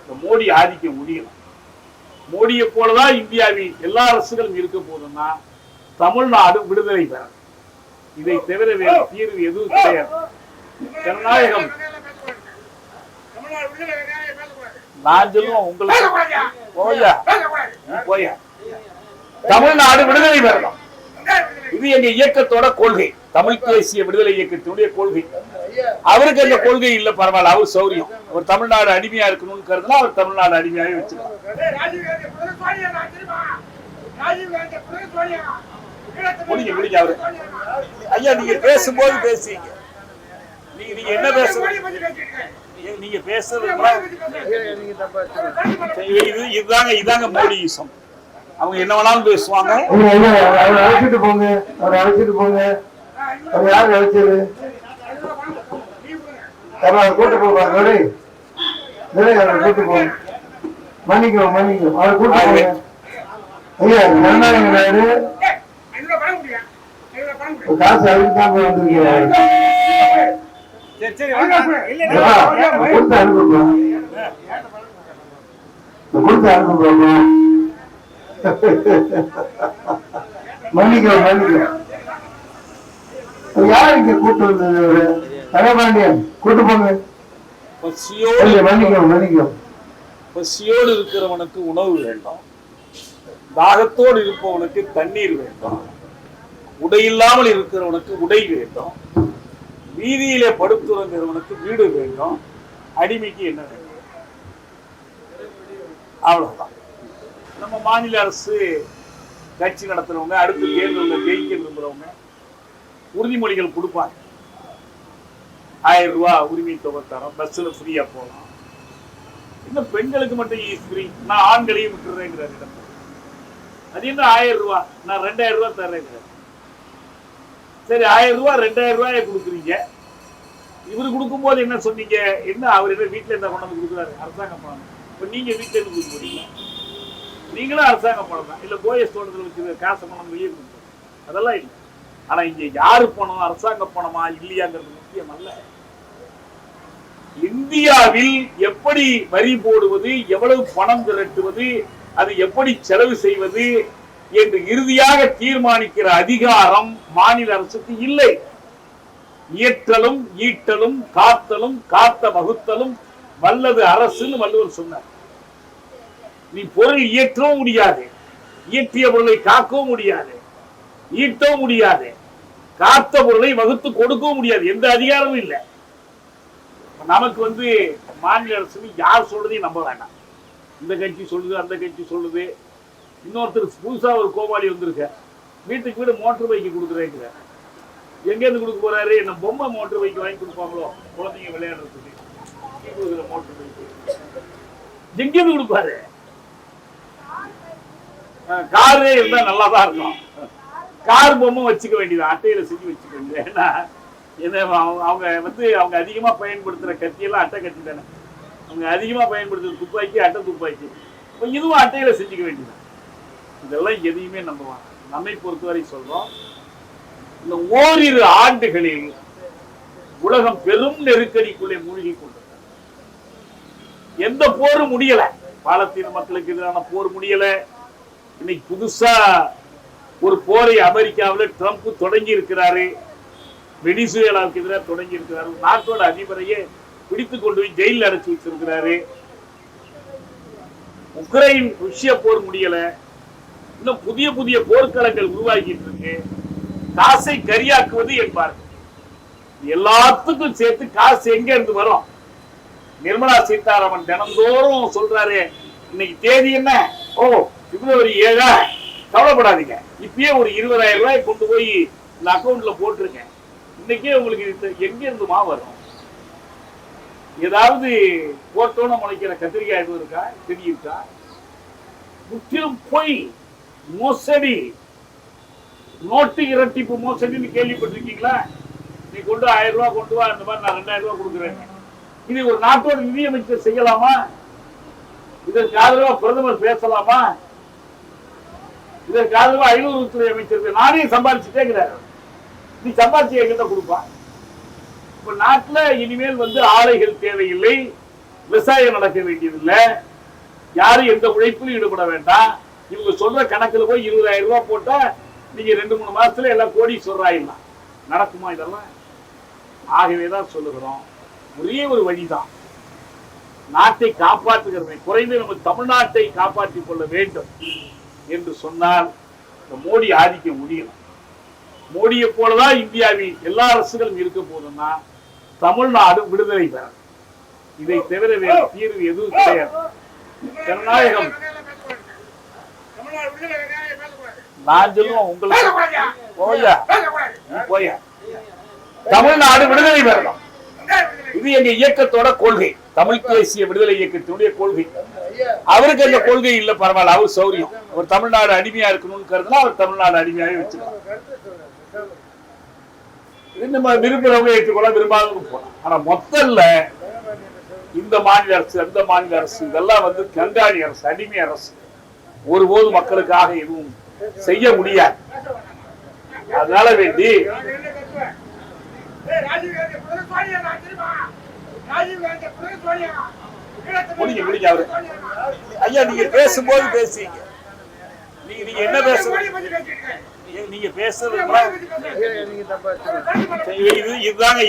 இந்த மோடி ஆதிக்கம் முடியலாம். மோடியை போலதான் இந்தியாவில் எல்லா அரசுகளும் இருக்க போதுன்னா தமிழ்நாடு விடுதலை பெறும். இதை தவிர வேறு தீர்வு எதுவும் கிடையாது. ஜனநாயகம் நான் சொல்லுவோம் உங்களுக்கு போயா தமிழ்நாடு விடுதலை பெறலாம். இது எங்க இயக்கத்தோட கொள்கை, தமிழ் தேசிய விடுதலை இயக்கத்தினுடைய கொள்கை. அவருக்கு அந்த கொள்கை இல்ல, பரவாயில்ல, அவர் சௌரியம். அவர் தமிழ்நாடு அடிமையா இருக்கணும்னு கருதுனா அவர் தமிழ்நாடு அடிமையாவே வச்சுக்கலாம். முடிங்க அவரு ஐயா, நீங்க பேசும்போது பேசுறீங்க. நீங்க என்ன பேசுறீங்க? நீங்க பேசுறது இதாங்க மோடியிசம். அவங்க என்ன வேணாலும் பேசுவாங்க. அழைச்சிட்டு போங்க, அவரை அழைச்சிட்டு போங்க. அவர் யாரு அழைச்சது? கூட்டு போவாங்க. அவரை கூட்டு போங்க. மன்னிக்கும் அவரை கூட்டு போங்க. ஐயா ஜனநாயகம் நாடு காசு அதுக்கு தான் வந்திருக்கீங்க. கொடுத்து அனுப்புங்க. மன்னிக்கும் யார் இங்க கூட்டு வந்தது? தனபாண்டியன் கூட்டு போங்க. மன்னிக்கும். பசியோடு இருக்கிறவனுக்கு உணவு வேண்டும், தாகத்தோடு இருப்பவனுக்கு தண்ணீர் வேண்டும், உடையில்லாமல் இருக்கிறவனுக்கு உடை வேண்டும், வீதியிலே படுத்துறவனுக்கு வீடு வேண்டும், அடிமைக்கு என்ன வேண்டும்? அவ்வளவுதான். நம்ம மாநில அரசு கட்சி நடத்துறவங்க அடுத்த தேர்தலில் ஜெயிக்க விரும்புறவங்க உறுதிமொழிகள் கொடுப்பாங்க. 1000 ரூபாய் உரிமை தொகை தரோம், பஸ்ல ஃப்ரீயா போகலாம். இன்னும் பெண்களுக்கு மட்டும் ஃப்ரீ, நான் ஆண்களையும் விட்டுறேங்கிறார். அது என்ன 1000 ரூபாய், நான் 2000 ரூபாய் தர்றேங்கிறார். சரி, 1000 ரூபாய் 2000 ரூபாயை கொடுக்குறீங்க. இவரு கொடுக்கும் போது என்ன சொன்னீங்க? என்ன அவர் என்ன வீட்டுல இருந்தா கொண்டாந்து கொடுக்குறாரு? அரசாங்க பணம். இப்ப நீங்க வீட்டுல இருந்து கொடுக்க போறீங்க, நீங்களும் அரசாங்க பணம் தான். இல்ல போயஸ் தோட்டத்தில் வச்சு காசு பணம் வெளியே கொடுக்குறோம், அதெல்லாம் இல்லை. ஆனா இங்க யாரு பணம், அரசாங்க பணமா இல்லையாங்கிறது முக்கியம் அல்ல. இந்தியாவில் எப்படி வரி போடுவது, எவ்வளவு பணம் திரட்டுவது, அது எப்படி செலவு செய்வது என்று இறுதியாக தீர்மானிக்கிற அதிகாரம் மாநில அரசுக்கு இல்லை. இயற்றலும் ஈட்டலும் காத்தலும் காத்த வகுத்தலும் வல்லது அரசுன்னு வள்ளுவர் சொன்னார். நீ பொருள் இயற்றவும் முடியாது, இயற்றிய பொருளை காக்கவும் முடியாது, ஈட்டவும் முடியாது, காத்த பொருளை வகுத்து கொடுக்கவும் முடியாது. எந்த அதிகாரமும் இல்லை. நமக்கு மாநில அரசு யார் சொல்றதையும் நம்ப வேண்டாம். இந்த கட்சி சொல்லுது, அந்த கட்சி சொல்லுது. இன்னொருத்தர் புதுசா ஒரு கோமாளி வந்திருக்க, வீட்டுக்கு வீடு மோட்டர் பைக்கு கொடுக்குறேங்கிற. எங்கேருந்து கொடுக்க போறாரு? என்ன பொம்மை மோட்டர் பைக்கு வாங்கி கொடுப்பாங்களோ குழந்தைங்க விளையாடுறதுக்கு? மோட்டர் பைக்கு எங்கேருந்து கொடுப்பாரு? காரே இருந்தா நல்லாதான் இருக்கும். கார் பொம்மை வச்சுக்க வேண்டியது, அட்டையில செஞ்சு வச்சுக்க வேண்டியது. ஏன்னா அவங்க அவங்க அதிகமா பயன்படுத்துற கத்தியெல்லாம் அட்டை கத்தி தானே. அவங்க அதிகமா பயன்படுத்துற துப்பாக்கி அட்டை துப்பாக்கி. இப்போ இதுவும் அட்டையில செஞ்சுக்க வேண்டியது. இதெல்லாம் எதையுமே நம்புவாங்க. நம்மை பொறுத்தவரை சொல்றோம், இந்த ஓரிரு ஆண்டுகளில் உலகம் பெரும் நெருக்கடிக்குள்ளே மூழ்கி கொண்டிருக்க. எந்த போரும் முடியல. பாலஸ்தீன மக்களுக்கு எதிரான போர் முடியல. இன்னைக்கு புதுசா ஒரு போரை அமெரிக்காவில் ட்ரம்ப் தொடங்கி இருக்கிறாரு. வெனிசுவேலாவுக்கு எதிராக தொடங்கி இருக்கிறாரு. நாட்டோட அதிபரையே பிடித்து கொண்டு போய் ஜெயிலில் அடைச்சு வச்சிருக்கிறாரு. உக்ரைன் ருஷ்ய போர் முடியல. இன்னும் புதிய புதிய போர்க்களங்கள் உருவாகிட்டு இருக்கு. காசை கரியாக்குவது என்பார்கள். எல்லாத்துக்கும் சேர்த்து காசு எங்க இருந்து வரும்? நிர்மலா சீதாராமன் தினந்தோறும் சொல்றாரு, இன்னைக்கு தேதி என்ன? ஓ, பிப்ரவரி 7. கவலைப்படாதீங்க, இப்பயே ஒரு 20,000 ரூபாய் கொண்டு போய் இந்த அக்கௌண்ட்ல போட்டுருங்க. இன்னைக்கே உங்களுக்கு எங்க இருந்துமா வரும்? ஏதாவது போட்டோன்னு முளைக்கிற கத்திரிக்காய் எதுவும் இருக்கா? செடி இருக்கா? முற்றிலும் பொய், மோசடி, நோட்டு இரட்டிப்பு மோசடின்னு கேள்விப்பட்டிருக்கீங்களா? நீ கொண்டு 1000 ரூபாய் கொண்டு வா, இந்த மாதிரி நான் 2000 ரூபாய் கொடுக்குறேன். இது ஒரு நாட்டோட நிதியமைச்சர் செய்யலாமா? இதற்கு ஆதரவா பிரதமர் பேசலாமா? இதற்கு ஆதரவா 500 துறை அமைச்சர்கள் நானே சம்பாதிச்சுட்டேங்கிறாரு. நீ சம்பாதிச்சு எங்கிட்ட கொடுப்பான். இப்ப நாட்டுல இனிமேல் ஆலைகள் தேவையில்லை, விவசாயம் நடக்க வேண்டியதில்லை, யாரும் எந்த உழைப்பிலும் ஈடுபட வேண்டாம். இவங்க சொல்ற கணக்குல போய் 20,000 ரூபாய் போட்டா நீங்க 2-3 மாசத்துல எல்லாம் கோடீஸ்வரர் ஆயிடலாம். நடக்குமா இதெல்லாம்? ஆகவேதான் சொல்லுகிறோம், ஒரே ஒரு வழிதான் நாட்டை காப்பாற்றுகிறது. குறைந்து நம்ம தமிழ்நாட்டை காப்பாற்றிக் கொள்ள வேண்டும் என்று சொன்னால் இந்த மோடி ஆதிக்க முடியணும். மோடியை போலதான் இந்தியாவில் எல்லா அரசுகளும் இருக்க போதுன்னா தமிழ்நாடு விடுதலை பெறும். இதை தவிர வேறு தீர்வு எதுவும் கிடையாது. ஜனநாயகம் நான் சொல்லுவோம் உங்களுக்கு போயா தமிழ்நாடு விடுதலை பெறணும். இது எங்க இயக்கத்தோட கொள்கை, தமிழ் தேசிய விடுதலை இயக்கத்தினுடைய கொள்கை. அவருக்கு அந்த கொள்கை இல்ல, பரவாயில்ல, அவர் சௌரியம். அவர் தமிழ்நாடு அடிமையா இருக்கணும்னு கருதுனா அவர் தமிழ்நாடு அடிமையாவே வச்சுக்கலாம். நம்ம விரும்புறவங்க ஏற்றுக்கொள்ள, விரும்பாதவங்க போலாம். ஆனா மொத்தம்ல இந்த மாநில அரசு அந்த மாநில அரசு இதெல்லாம் வந்து கண்காணி அரசு, அடிமை அரசு. ஒருபோது மக்களுக்காக எதுவும் செய்ய முடியாது. அதனால வேண்டி முடிங்க அவரு ஐயா, நீங்க பேசும்போது பேசுறீங்க, நீங்க என்ன பேசுறீங்க, நீங்க பேசுறது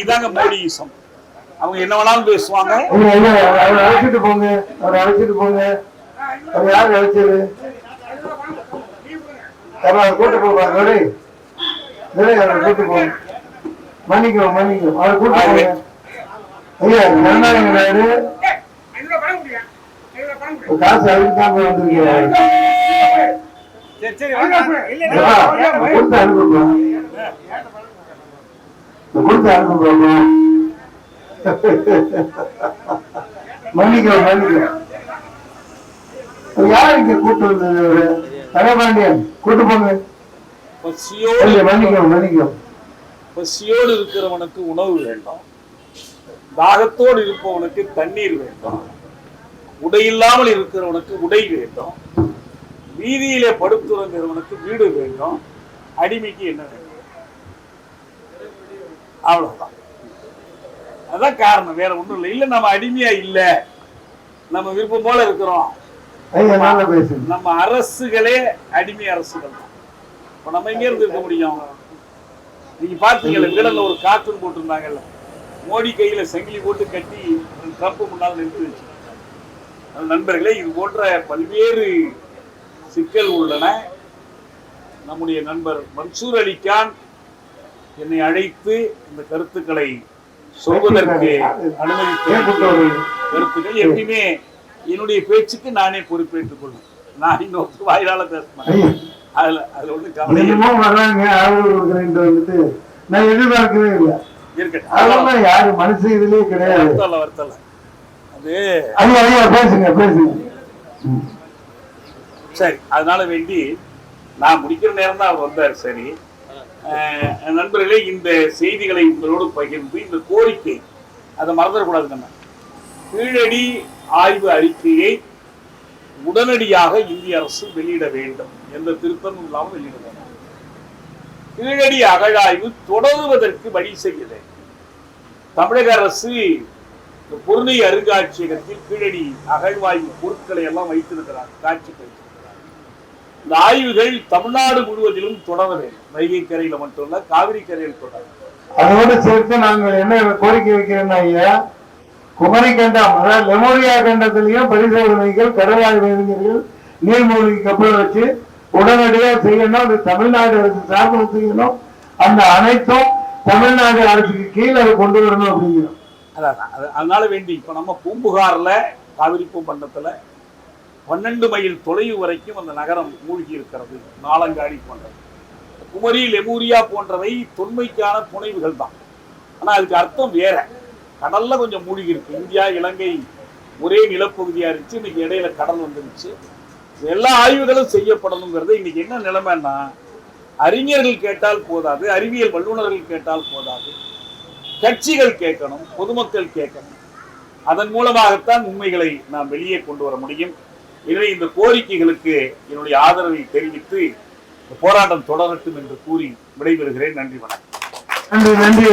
இதாங்க மோடியிசம். அவங்க என்ன வேணாலும் பேசுவாங்க. அழைச்சிட்டு போங்க, அவர் அழைச்சிட்டு போங்க. அவர் யாரு அழைச்சது? கூட்டு போவாங்க, அவரை கூட்டு போங்க. மன்னிக்கும் அவரை கூட்டு போங்க. ஐயா ஜனநாயக நாடு, காசு அதுக்கு தான் வந்திருக்கீங்க. கொடுத்து அனுப்புங்க, கொடுத்து அனுப்புங்க. மன்னிக்கும் யார் இங்க கூட்டு வந்தது? தனபாண்டியன் கூட்டு போங்க. மன்னிக்கும். பசியோடு இருக்கிறவனுக்கு உணவு வேண்டும், தாகத்தோடு இருப்பவனுக்கு தண்ணீர் வேண்டும், உடையில்லாமல் இருக்கிறவனுக்கு உடை வேண்டும், வீதியிலே படுத்துறவனுக்கு வீடு வேண்டும், அடிமைக்கு என்ன வேண்டும்? அவ்வளவுதான். அதான் காரணம், வேற ஒண்ணும் இல்லை. இல்ல நம்ம அடிமையா இல்ல, நம்ம விருப்பம் போல இருக்கிறோம். நம்ம அரசுகளே அடிமை அரசுகள் தான். இப்ப நம்ம எங்க இருந்து இருக்க முடியும்? நீங்க பாத்தீங்கல்ல, வீடல்ல ஒரு கார்ட்டூன் போட்டிருந்தாங்கல்ல, மோடி கையில சங்கிலி போட்டு கட்டி ட்ரம்ப் முன்னால் நிறுத்தி வச்சு. நண்பர்களே, இது போன்ற பல்வேறு சிக்கல் உள்ளன. நம்முடைய நண்பர் மன்சூர் அலிகான் என்னை அழைத்து இந்த கருத்துக்களை சொல்வதற்கு அனுமதித்த கருத்துக்கள் எப்பயுமே என்னுடைய பேச்சுக்கு நானே பொறுப்பேற்றுக் கொள்வேன். நான் இன்னொரு வாயிலால பேசுறேன், அதுல ஒண்ணு கவலை நான் எதிர்பார்க்கவே இல்லை. இருக்கட்டும், யாரு மனசு இதுலயே கிடையாது. வருத்தல அது பேசுங்க. சரி, அதனால வேண்டி நான் முடிக்கிற நேரம் தான் அவர் வந்தார். சரி நண்பர்களே, இந்த செய்திகளை உங்களோடு பகிர்ந்து இந்த கோரிக்கை அதை மறந்துடக்கூடாது. கீழடி ஆய்வு அறிக்கையை உடனடியாக இந்திய அரசு வெளியிட வேண்டும், எந்த திருத்தமும் இல்லாமல் வெளியிட வேண்டும். கீழடி அகழாய்வு தொடருவதற்கு வழி செய்ய வேண்டும். தமிழக அரசு பொருளை அருங்காட்சியகத்தில் கீழடி அகழ்வாய்வு பொருட்களை எல்லாம் வைத்திருக்கிறார், காட்சிக்கு வைத்திருக்கிறார். இந்த ஆய்வுகள் தமிழ்நாடு முழுவதிலும் தொடர வேண்டும். வைகை கரையில மட்டுமல்ல, காவிரி கரையில் தொடர. அதோடு சேர்த்து நாங்கள் என்ன கோரிக்கை வைக்கிறோம்னா, ஐயா, குமரி கண்டம், அதாவது லெமோரியா கண்டத்திலையும் பரிசோதனைகள், கடலாய்வு அறிஞர்கள், நீர்மூழ்கி கப்பல் வச்சு உடனடியாக செய்யணும். அது தமிழ்நாடு அரசு சார்பில் செய்யணும். அந்த அனைத்தும் தமிழ்நாடு அரசுக்கு கீழே அதை கொண்டு வரணும் அப்படிங்கிறோம். அதனால வேண்டி இப்ப நம்ம பூம்புகார்ல, காவிரி பூம்பண்டத்துல 12 மைல் தொலைவு வரைக்கும் அந்த நகரம் மூழ்கி இருக்கிறது. நாளங்காடி போன்றது, குமரி, லெமூரியா போன்றவை தொன்மைக்கான புனைவுகள் தான். ஆனா அதுக்கு அர்த்தம் வேற. கடல்ல கொஞ்சம் மூழ்கி இருக்கு. இந்தியா இலங்கை ஒரே நிலப்பகுதியா இருந்துச்சு, இன்னைக்கு இடையில கடல் வந்துருச்சு. எல்லா ஆய்வுகளும் செய்யப்படணுங்கிறது. இன்னைக்கு என்ன நிலைமைன்னா, அறிஞர்கள் கேட்டால் போதாது, அறிவியல் வல்லுநர்கள் கேட்டால் போதாது, கட்சிகள் கேட்கணும், பொதுமக்கள் கேட்கணும். அதன் மூலமாகத்தான் உண்மைகளை நாம் வெளியே கொண்டு வர முடியும். எனவே இந்த கோரிக்கைகளுக்கு என்னுடைய ஆதரவை தெரிவித்து போராட்டம் தொடரட்டும் என்று கூறி விடைபெறுகிறேன். நன்றி, வணக்கம். நன்றி.